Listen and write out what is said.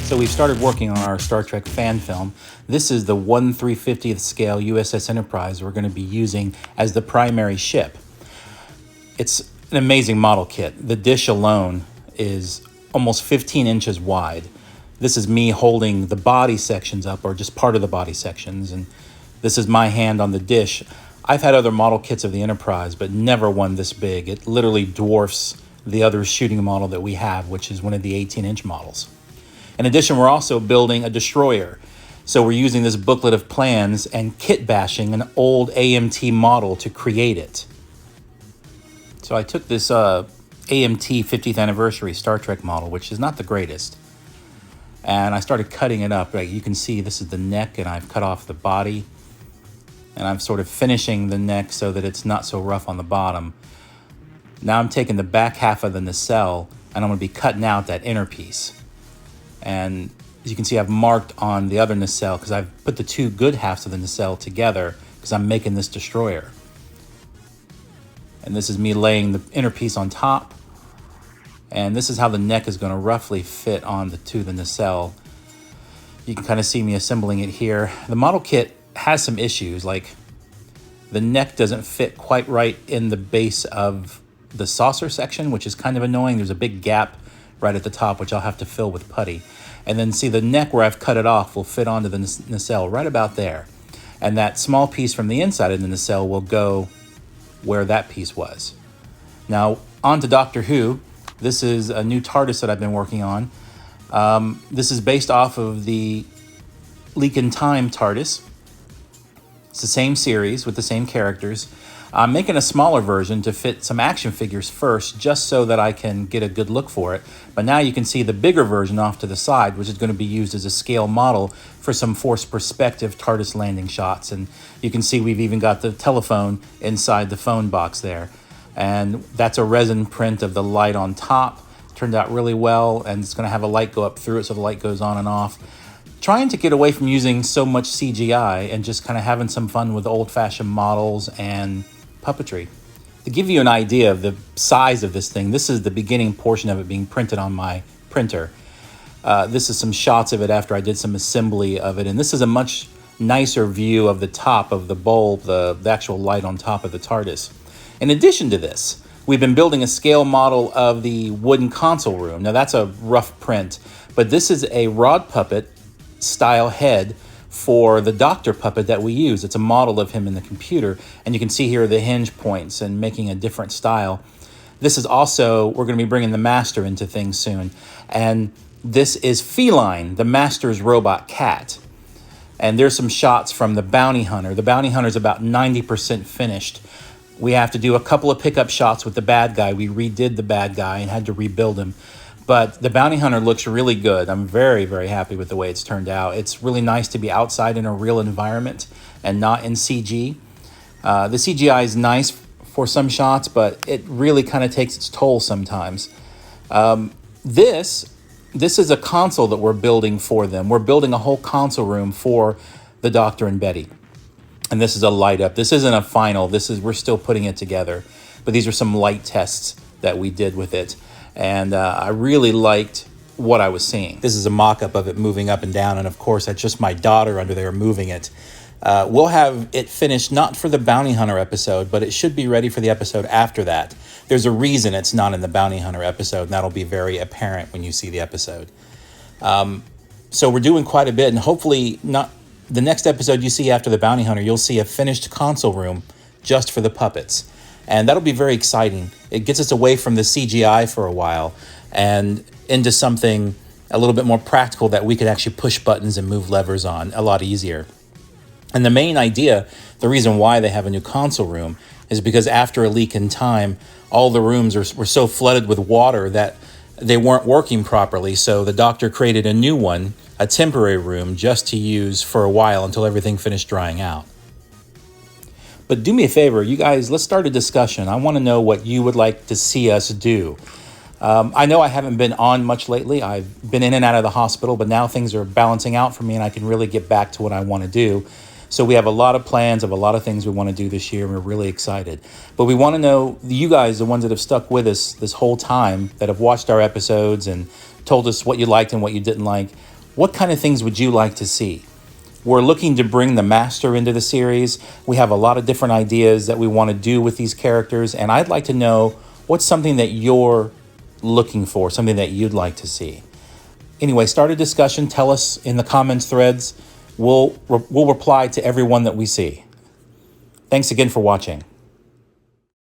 So we've started working on our Star Trek fan film. This is the 1/350th scale USS Enterprise we're going to be using as the primary ship. It's an amazing model kit. The dish alone is almost 15 inches wide. This is me holding the body sections up, or just part of the body sections, and this is my hand on the dish. I've had other model kits of the Enterprise, but never one this big. It literally dwarfs the other shooting model that we have, which is one of the 18-inch models. In addition, we're also building a destroyer. So we're using this booklet of plans and kit bashing an old AMT model to create it. So I took this AMT 50th anniversary Star Trek model, which is not the greatest, and I started cutting it up. Like you can see, this is the neck, and I've cut off the body, and I'm sort of finishing the neck so that it's not so rough on the bottom. Now I'm taking the back half of the nacelle, and I'm going to be cutting out that inner piece. And as you can see, I've marked on the other nacelle because I've put the two good halves of the nacelle together because I'm making this destroyer. And this is me laying the inner piece on top. And this is how the neck is going to roughly fit on the nacelle. You can kind of see me assembling it here. The model kit has some issues, like the neck doesn't fit quite right in the base of the saucer section, which is kind of annoying. There's a big gap right at the top, which I'll have to fill with putty. And then see the neck where I've cut it off will fit onto the nacelle right about there. And that small piece from the inside of the nacelle will go where that piece was. Now, on to Doctor Who. This is a new TARDIS that I've been working on. This is based off of the Leak in Time TARDIS. It's the same series with the same characters. I'm making a smaller version to fit some action figures first, just so that I can get a good look for it. But now you can see the bigger version off to the side, which is going to be used as a scale model for some forced perspective TARDIS landing shots. And you can see we've even got the telephone inside the phone box there. And that's a resin print of the light on top. Turned out really well, and it's going to have a light go up through it so the light goes on and off. Trying to get away from using so much CGI and just kind of having some fun with old-fashioned models and puppetry. To give you an idea of the size of this thing, this is the beginning portion of it being printed on my printer. This is some shots of it after I did some assembly of it, and this is a much nicer view of the top of the bulb, the actual light on top of the TARDIS. In addition to this, we've been building a scale model of the wooden console room. Now that's a rough print, but this is a rod puppet style head for the Doctor puppet that we use. It's a model of him in the computer, and you can see here the hinge points and making a different style. This is also, we're going to be bringing the Master into things soon, and this is Feline, the Master's robot cat. And there's some shots from the Bounty Hunter. The Bounty Hunter is about 90% finished. We have to do a couple of pickup shots with the bad guy. We redid the bad guy and had to rebuild him. But the Bounty Hunter looks really good. I'm very, very happy with the way it's turned out. It's really nice to be outside in a real environment and not in CG. The CGI is nice for some shots, but it really kind of takes its toll sometimes. This is a console that we're building for them. We're building a whole console room for the Doctor and Betty. And this is a light up. This isn't a final. We're still putting it together. But these are some light tests that we did with it. And I really liked what I was seeing. This is a mock-up of it moving up and down. And of course, that's just my daughter under there moving it. We'll have it finished not for the Bounty Hunter episode, but it should be ready for the episode after that. There's a reason it's not in the Bounty Hunter episode, and that'll be very apparent when you see the episode. So we're doing quite a bit, and hopefully not the next episode you see after the Bounty Hunter, you'll see a finished console room just for the puppets. And that'll be very exciting. It gets us away from the CGI for a while and into something a little bit more practical that we could actually push buttons and move levers on a lot easier. And the main idea, the reason why they have a new console room, is because after a leak in time, all the rooms were so flooded with water that they weren't working properly. So the Doctor created a new one, a temporary room, just to use for a while until everything finished drying out. But do me a favor, you guys, let's start a discussion. I want to know what you would like to see us do. I know I haven't been on much lately. I've been in and out of the hospital, but now things are balancing out for me and I can really get back to what I want to do. So we have a lot of plans of a lot of things we want to do this year, and we're really excited. But we want to know, you guys, the ones that have stuck with us this whole time, that have watched our episodes and told us what you liked and what you didn't like, What kind of things would you like to see? We're looking to bring the Master into the series. We have a lot of different ideas that we want to do with these characters, and I'd like to know what's something that you're looking for, something that you'd like to see. Anyway, start a discussion. Tell us in the comments threads. We'll reply to everyone that we see. Thanks again for watching.